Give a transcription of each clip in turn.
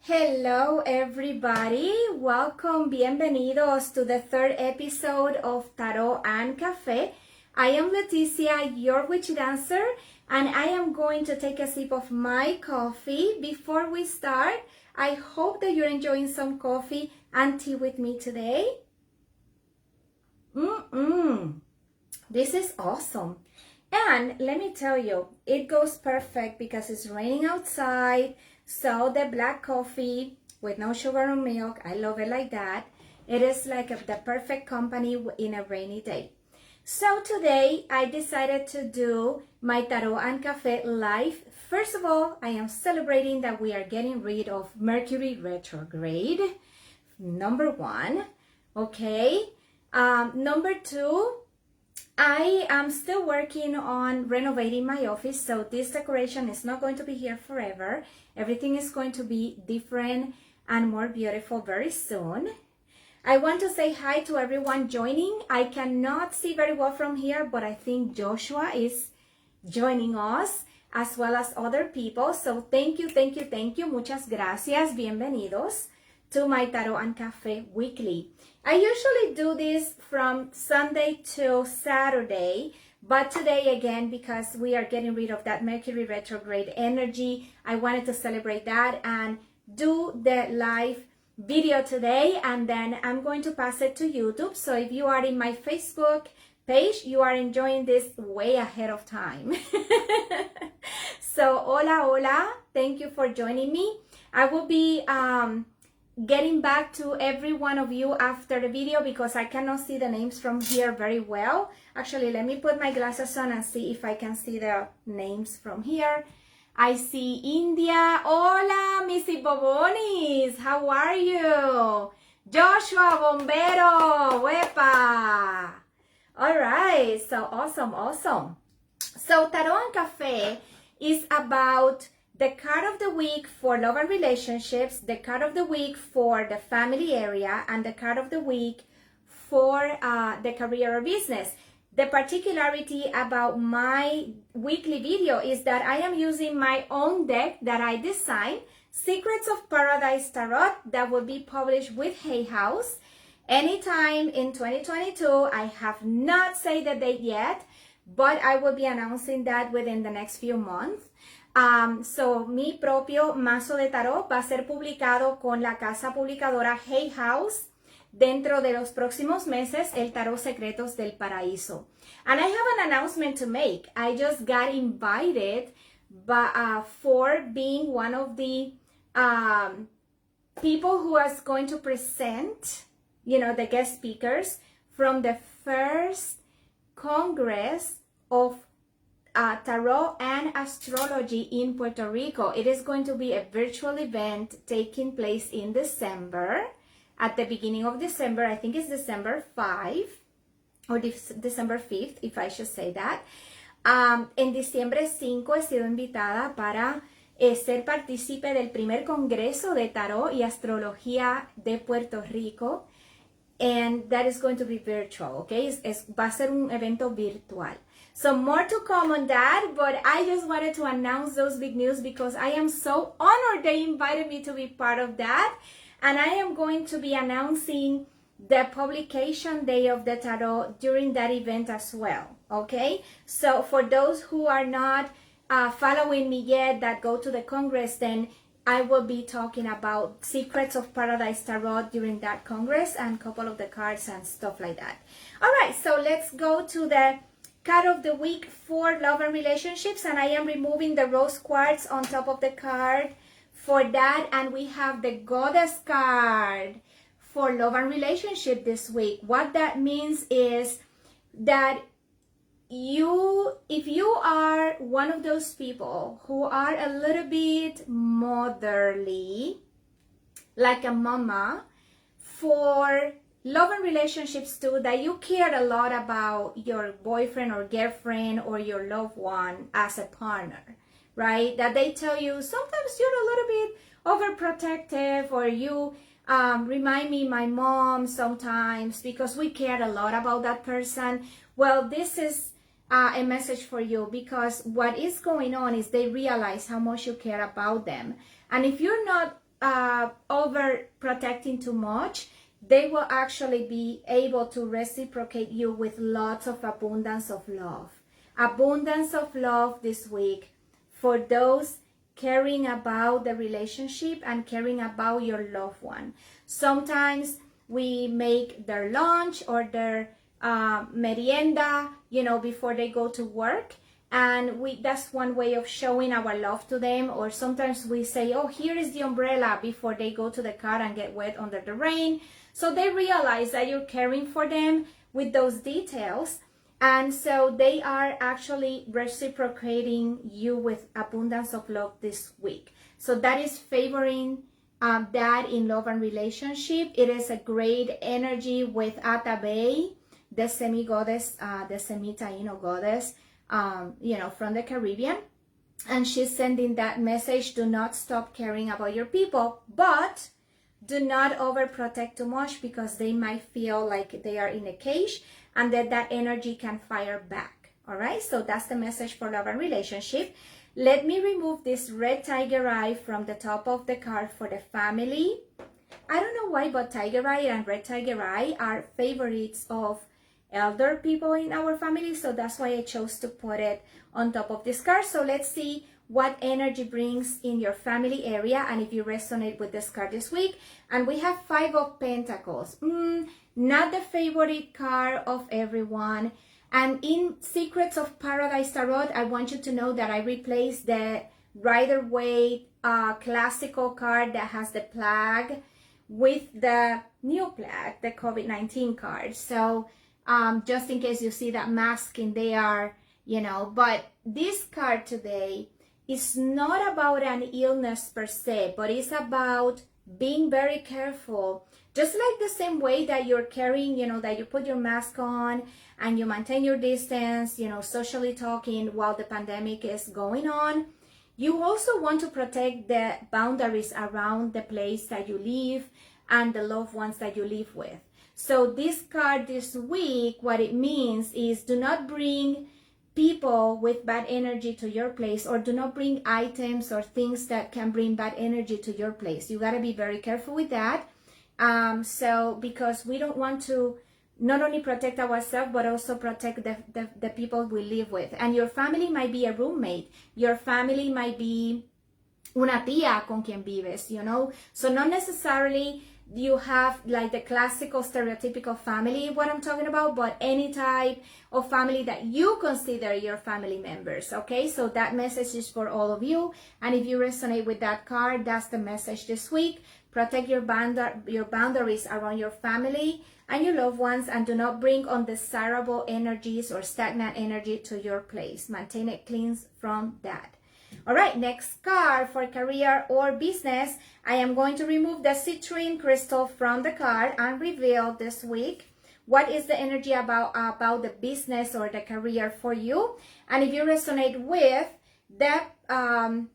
Hello everybody, welcome, bienvenidos to the third episode of Tarot and Café. I am Leticia, your witchy dancer, and I am going to take a sip of my coffee. Before we start, I hope that you're enjoying some coffee and tea with me today. This is awesome. And let me tell you, it goes perfect because it's raining outside. So the black coffee with no sugar or milk, I love it like that. It is like the perfect company in a rainy day. So today I decided to do my Tarot and Café live. First of all, I am celebrating that we are getting rid of Mercury retrograde. Number one, okay. Number two, I am still working on renovating my office, so this decoration is not going to be here forever. Everything is going to be different and more beautiful very soon. I want to say hi to everyone joining. I cannot see very well from here, but I think Joshua is joining us as well as other people. So thank you. Muchas gracias. Bienvenidos to my Tarot and Café weekly. I usually do this from Sunday to Saturday, but today again, because we are getting rid of that Mercury retrograde energy, I wanted to celebrate that and do the live video today, and then I'm going to pass it to YouTube. So if you are in my Facebook page, you are enjoying this way ahead of time. So hola, thank you for joining me. I will be getting back to every one of you after the video because I cannot see the names from here very well. Actually, let me put my glasses on and see if I can see the names from here. I see India. Hola, Missy Bobonis. How are you? Joshua Bombero. Wepa. All right. So awesome. So Tarot and Café is about the card of the week for love and relationships, the card of the week for the family area, and the card of the week for the career or business. The particularity about my weekly video is that I am using my own deck that I designed, Secrets of Paradise Tarot, that will be published with Hay House anytime in 2022. I have not said the date yet, but I will be announcing that within the next few months. So mi propio mazo de tarot va a ser publicado con la casa publicadora Hay House dentro de los próximos meses, el Tarot Secretos del Paraíso. And I have an announcement to make. I just got invited for being one of the people who is going to present, the guest speakers from the first Congress of Tarot and Astrology in Puerto Rico. It is going to be a virtual event taking place in December, at the beginning of December. I think it's December 5 or December 5th, if I should say that. En diciembre 5 he sido invitada para ser partícipe del primer Congreso de Tarot y Astrología de Puerto Rico. And that is going to be virtual, okay? Va a ser un evento virtual. So more to come on that, but I just wanted to announce those big news because I am so honored they invited me to be part of that. And I am going to be announcing the publication day of the tarot during that event as well, okay? So for those who are not following me yet that go to the Congress, then I will be talking about Secrets of Paradise Tarot during that Congress and a couple of the cards and stuff like that. All right, so let's go to the card of the week for love and relationships, and I am removing the rose quartz on top of the card for that, and we have the Goddess card for love and relationship this week. What that means is that if you are one of those people who are a little bit motherly, like a mama, for love and relationships too, that you care a lot about your boyfriend or girlfriend or your loved one as a partner, right? That they tell you sometimes you're a little bit overprotective, or you remind me my mom sometimes, because we care a lot about that person. Well, this is a message for you, because what is going on is they realize how much you care about them. And if you're not overprotecting too much, they will actually be able to reciprocate you with lots of abundance of love. Abundance of love this week for those caring about the relationship and caring about your loved one. Sometimes we make their lunch or their merienda, before they go to work. And that's one way of showing our love to them. Or sometimes we say, oh, here is the umbrella before they go to the car and get wet under the rain. So they realize that you're caring for them with those details. And so they are actually reciprocating you with abundance of love this week. So that is favoring that in love and relationship. It is a great energy with Ata Bay, the semi-goddess, the semi-Taino goddess, from the Caribbean. And she's sending that message: do not stop caring about your people, but do not overprotect too much, because they might feel like they are in a cage and that energy can fire back. All right, so that's the message for love and relationship. Let me remove this red tiger eye from the top of the card for the family. I don't know why, but tiger eye and red tiger eye are favorites of elder people in our family, so that's why I chose to put it on top of this card. So let's see what energy brings in your family area, and if you resonate with this card this week. And we have 5 of Pentacles. Not the favorite card of everyone. And in Secrets of Paradise Tarot, I want you to know that I replaced the Rider-Waite classical card that has the plague with the new plague, the COVID-19 card. So just in case you see that mask in there, but this card today is not about an illness per se, but it's about being very careful. Just like the same way that you're carrying, that you put your mask on and you maintain your distance, socially talking while the pandemic is going on, you also want to protect the boundaries around the place that you live and the loved ones that you live with. So this card this week, what it means is, do not bring people with bad energy to your place, or do not bring items or things that can bring bad energy to your place. You got to be very careful with that. Because we don't want to not only protect ourselves, but also protect the people we live with. And your family might be a roommate. Your family might be una tía con quien vives, So not necessarily you have like the classical stereotypical family, what I'm talking about, but any type of family that you consider your family members, okay? So that message is for all of you. And if you resonate with that card, that's the message this week. Protect your boundaries around your family and your loved ones, and do not bring undesirable energies or stagnant energy to your place. Maintain it clean from that. All right, next card for career or business. I am going to remove the citrine crystal from the card and reveal this week what is the energy about the business or the career for you. And if you resonate with that, oh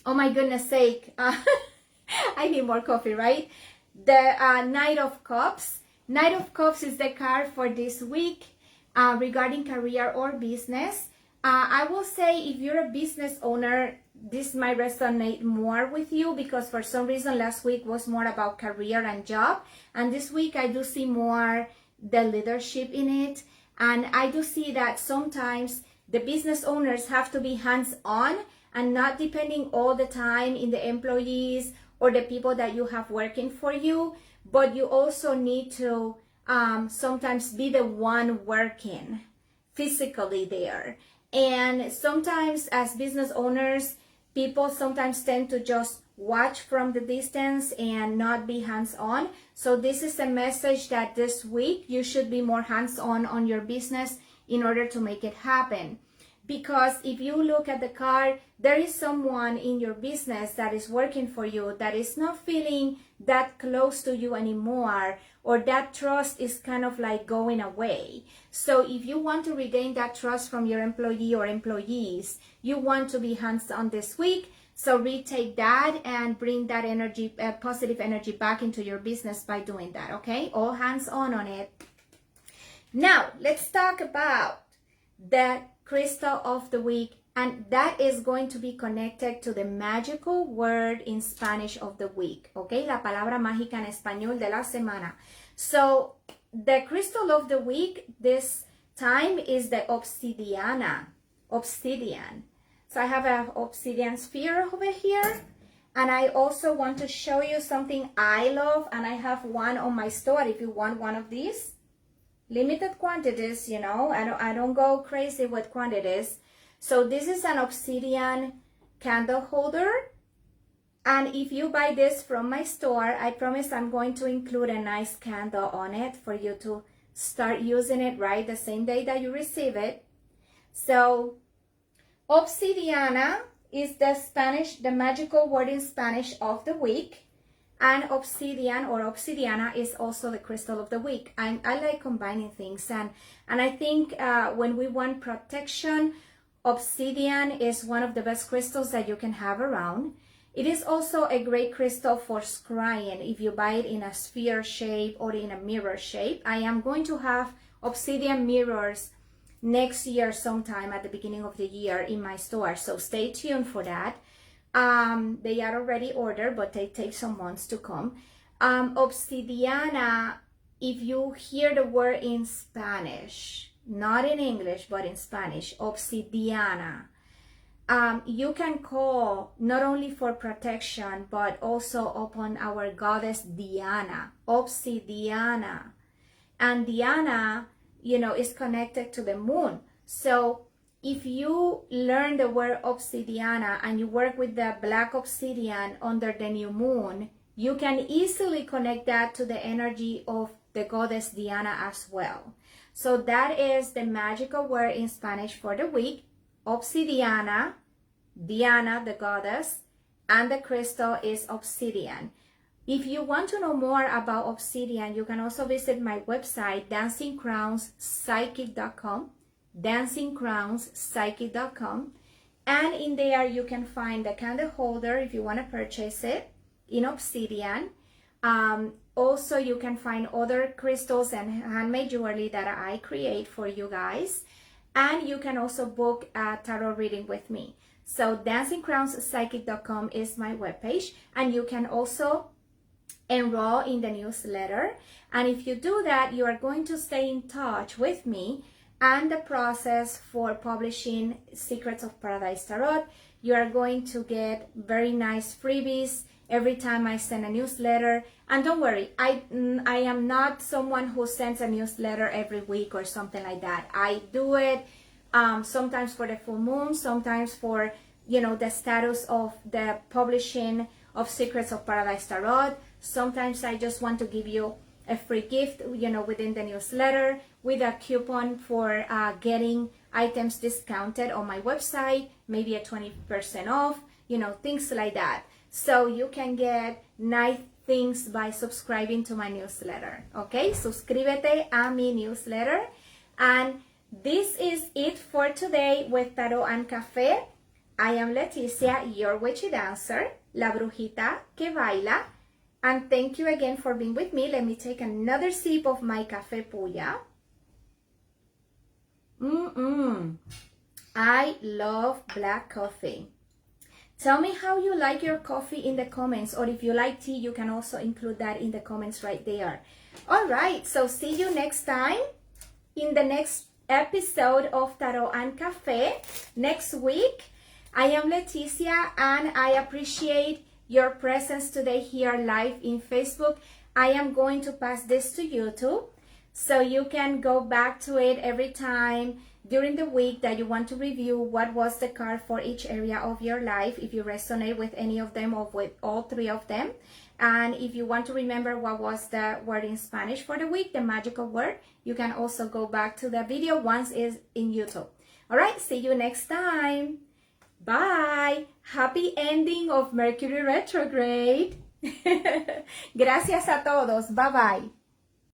my goodness sake, I need more coffee, right? The Knight of Cups. Knight of Cups is the card for this week regarding career or business. I will say, if you're a business owner, this might resonate more with you, because for some reason last week was more about career and job, and this week I do see more the leadership in it. And I do see that sometimes the business owners have to be hands-on and not depending all the time in the employees or the people that you have working for you, but you also need to sometimes be the one working physically there. And sometimes as business owners, people sometimes tend to just watch from the distance and not be hands-on. So this is a message that this week you should be more hands-on on your business in order to make it happen. Because if you look at the card, there is someone in your business that is working for you that is not feeling that close to you anymore, or that trust is kind of like going away. So if you want to regain that trust from your employee or employees, you want to be hands-on this week. So retake that and bring that energy, positive energy back into your business by doing that, okay? All hands-on on it. Now, let's talk about the crystal of the week and that is going to be connected to the magical word in Spanish of the week, okay? La palabra mágica en español de la semana. So the crystal of the week this time is the obsidian. So I have an obsidian sphere over here, and I also want to show you something I love, and I have one on my store if you want one of these. Limited quantities, you know, I don't go crazy with quantities. So this is an obsidian candle holder, and if you buy this from my store, I promise I'm going to include a nice candle on it for you to start using it right the same day that you receive it. So obsidiana is the magical word in Spanish of the week. And obsidian or obsidiana is also the crystal of the week. I like combining things, and I think when we want protection, obsidian is one of the best crystals that you can have around. It is also a great crystal for scrying if you buy it in a sphere shape or in a mirror shape. I am going to have obsidian mirrors next year sometime at the beginning of the year in my store, so stay tuned for that. They are already ordered, but they take some months to come. Obsidiana, if you hear the word in Spanish, not in English, but in Spanish, obsidiana, you can call not only for protection, but also upon our goddess Diana, obsidiana. And Diana, you know, is connected to the moon. So if you learn the word obsidiana and you work with the black obsidian under the new moon, you can easily connect that to the energy of the goddess Diana as well. So that is the magical word in Spanish for the week, obsidiana, Diana, the goddess, and the crystal is obsidian. If you want to know more about obsidian, you can also visit my website, dancingcrownspsychic.com. dancingcrownspsychic.com, and in there you can find the candle holder if you want to purchase it in obsidian. Also you can find other crystals and handmade jewelry that I create for you guys, and you can also book a tarot reading with me. So dancingcrownspsychic.com is my webpage, and you can also enroll in the newsletter, and if you do that, you are going to stay in touch with me and the process for publishing Secrets of Paradise Tarot. You are going to get very nice freebies every time I send a newsletter. And don't worry, I am not someone who sends a newsletter every week or something like that. I do it sometimes for the full moon, sometimes for, you know, the status of the publishing of Secrets of Paradise Tarot. Sometimes I just want to give you a free gift, you know, within the newsletter with a coupon for getting items discounted on my website, maybe a 20% off, you know, things like that. So you can get nice things by subscribing to my newsletter, okay? Suscríbete a mi newsletter. And this is it for today with Tarot and Café. I am Leticia, your witchy dancer, la brujita que baila. And thank you again for being with me. Let me take another sip of my café puya. I love black coffee. Tell me how you like your coffee in the comments, or if you like tea, you can also include that in the comments right there. All right, so see you next time in the next episode of Tarot and Café next week. I am Leticia, and I appreciate your presence today here live in Facebook. I am going to pass this to YouTube, so you can go back to it every time during the week that you want to review what was the card for each area of your life, if you resonate with any of them or with all three of them. And if you want to remember what was the word in Spanish for the week, the magical word, you can also go back to the video once it's in YouTube. All right, see you next time. Bye. Happy ending of Mercury retrograde. Gracias a todos. Bye bye.